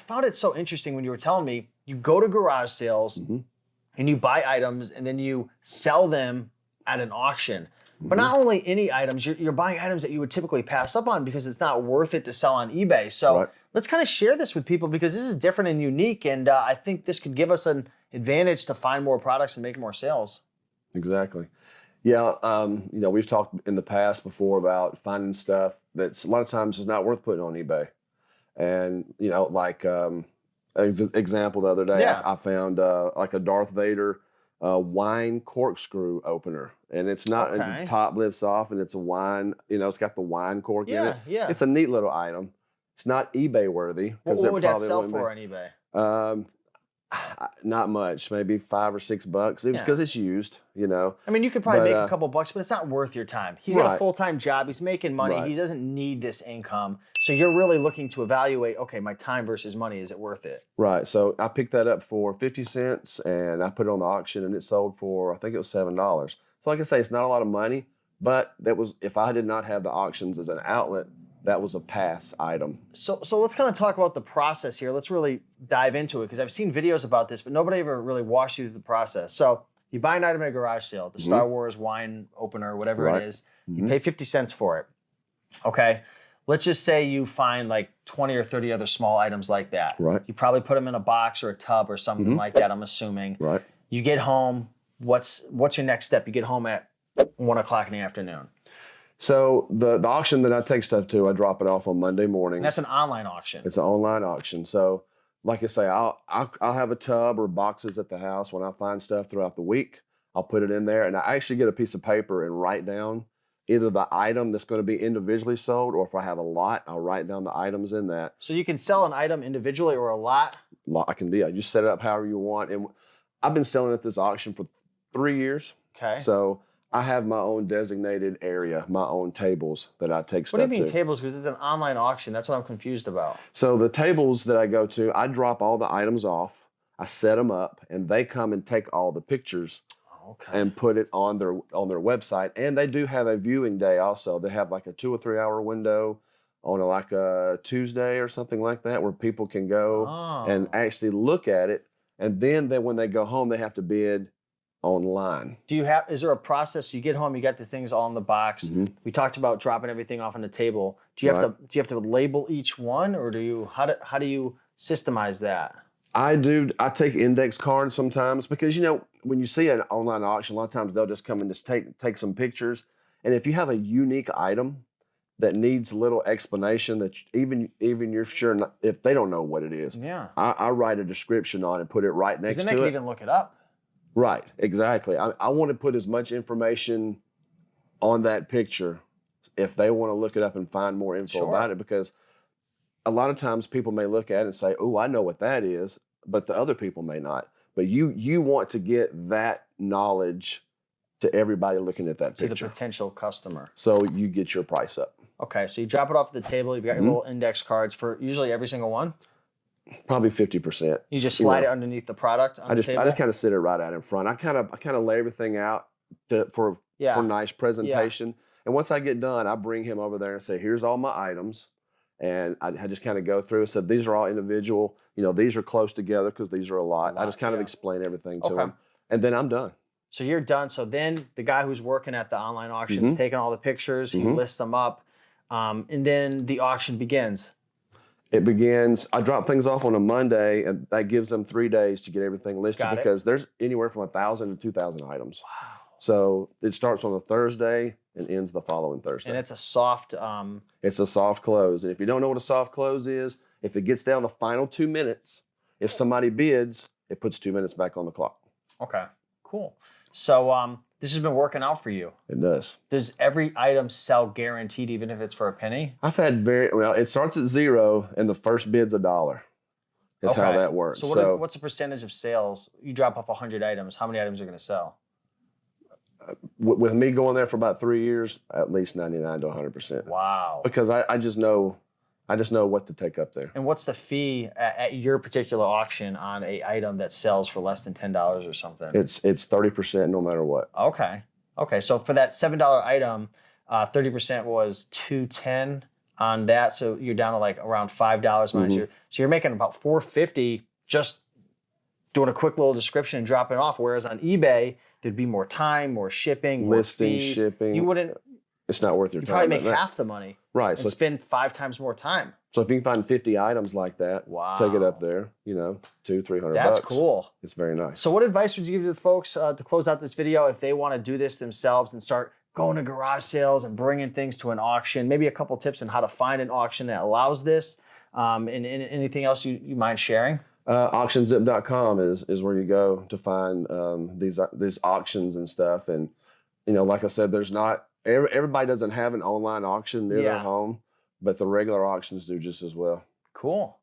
found it so interesting when you were telling me you go to garage sales and you buy items and then you sell them at an auction. But not only any items, you're buying items that you would typically pass up on because it's not worth it to sell on eBay. So let's kind of share this with people because this is different and unique. And I think this could give us an advantage to find more products and make more sales. Exactly. Yeah. You know, we've talked in the past before about finding stuff that's a lot of times is not worth putting on eBay. And, you know, like example the other day, I found like a Darth Vader wine corkscrew opener, and it's not the top lifts off, and it's a wine. You know, it's got the wine cork in it. Yeah, it's a neat little item. It's not eBay worthy. What would that sell for on eBay? Not much, maybe $5 or $6. Because it's used. You know, I mean, you could probably make a couple bucks, but it's not worth your time. He's got a full-time job. He's making money. He doesn't need this income. So you're really looking to evaluate, okay, my time versus money, is it worth it? Right. So I picked that up for 50 cents and I put it on the auction and it sold for, I think it was $7. So like I say, it's not a lot of money, but that was, if I did not have the auctions as an outlet, that was a pass item. So let's kind of talk about the process here. Let's really dive into it because I've seen videos about this, but nobody ever really walks you through the process. So you buy an item at a garage sale, the Star Wars wine opener, whatever it is. You pay 50 cents for it. Okay. Let's just say you find like 20 or 30 other small items like that. Right. You probably put them in a box or a tub or something like that, I'm assuming. Right. You get home. What's your next step? You get home at 1 o'clock in the afternoon. So the auction that I take stuff to, I drop it off on Monday morning. That's an online auction. It's an online auction. So like I say, I'll have a tub or boxes at the house. When I find stuff throughout the week, I'll put it in there, and I actually get a piece of paper and write down either the item that's going to be individually sold, or if I have a lot, I'll write down the items in that. So you can sell an item individually or a lot? I can do. You set it up however you want. And I've been selling at this auction for 3 years. Okay. So I have my own designated area, my own tables that I take stuff to. What do you mean tables? Because it's an online auction. That's what I'm confused about. So the tables that I go to, I drop all the items off, I set them up, and they come and take all the pictures. And put it on their website. And they do have a viewing day also. They have like a 2 or 3 hour window on like a Tuesday or something like that where people can go and actually look at it. And then when they go home, they have to bid online. Is there a process? You get home, you got the things all in the box. We talked about dropping everything off on the table. Do you have to label each one, or how do you systemize that? I do. I take index cards sometimes because, you know, when you see an online auction, a lot of times they'll just come and just take some pictures. And if you have a unique item that needs a little explanation, that even you're sure not, if they don't know what it is, I write a description on it, put it right next to it. Then they can even look it up. Right, exactly. I want to put as much information on that picture if they want to look it up and find more info about it, because a lot of times people may look at it and say, oh, I know what that is, but the other people may not. But you want to get that knowledge to everybody looking at that picture. To the potential customer. So you get your price up. Okay, so you drop it off the table. You've got your little index cards for usually every single one? Probably 50%. You just slide it underneath the product on the table? I just kind of sit it right out in front. I kind of lay everything out for nice presentation. And once I get done, I bring him over there and say, here's all my items. And I just kind of go through and said, these are all individual. You know, these are close together because these are a lot. I just kind of explain everything to him. And then I'm done. So you're done. So then the guy who's working at the online auction is taking all the pictures. He lists them up. And then the auction begins. It begins. I drop things off on a Monday, and that gives them 3 days to get everything listed because there's anywhere from 1,000 to 2,000 items. Wow. So it starts on a Thursday and ends the following Thursday. And it's a soft... It's a soft close. And if you don't know what a soft close is, if it gets down the final 2 minutes, if somebody bids, it puts 2 minutes back on the clock. Okay, cool. So this has been working out for you. It does. Does every item sell guaranteed, even if it's for a penny? I've had it starts at 0 and the first bid's $1. That's how that works. So what's the percentage of sales? You drop off 100 items. How many items are going to sell? With me going there for about 3 years, at least 99 to 100%. Wow. Because I just know what to take up there. And what's the fee at your particular auction on a item that sells for less than $10 or something? It's 30% no matter what. Okay. So for that $7 item, 30% was $210. on that. So you're down to like around $5 minus your, so you're making about $4.50 just doing a quick little description and dropping it off. Whereas on eBay, there'd be more time, more shipping, more Listing, fees. shipping. You wouldn't, It's not worth your you'd time. probably make half the money. Right. And So spend 5 times more time. so if you can find 50 items like that, take it up there, you know, $200-300. That's cool. It's very nice. So what advice would you give to the folks to close out this video if they want to do this themselves and start going to garage sales and bringing things to an auction? Maybe a couple tips on how to find an auction that allows this. And anything else you mind sharing? Auctionzip.com is where you go to find these auctions and stuff. And, you know, like I said, there's not, everybody doesn't have an online auction near their home, but the regular auctions do just as well. Cool.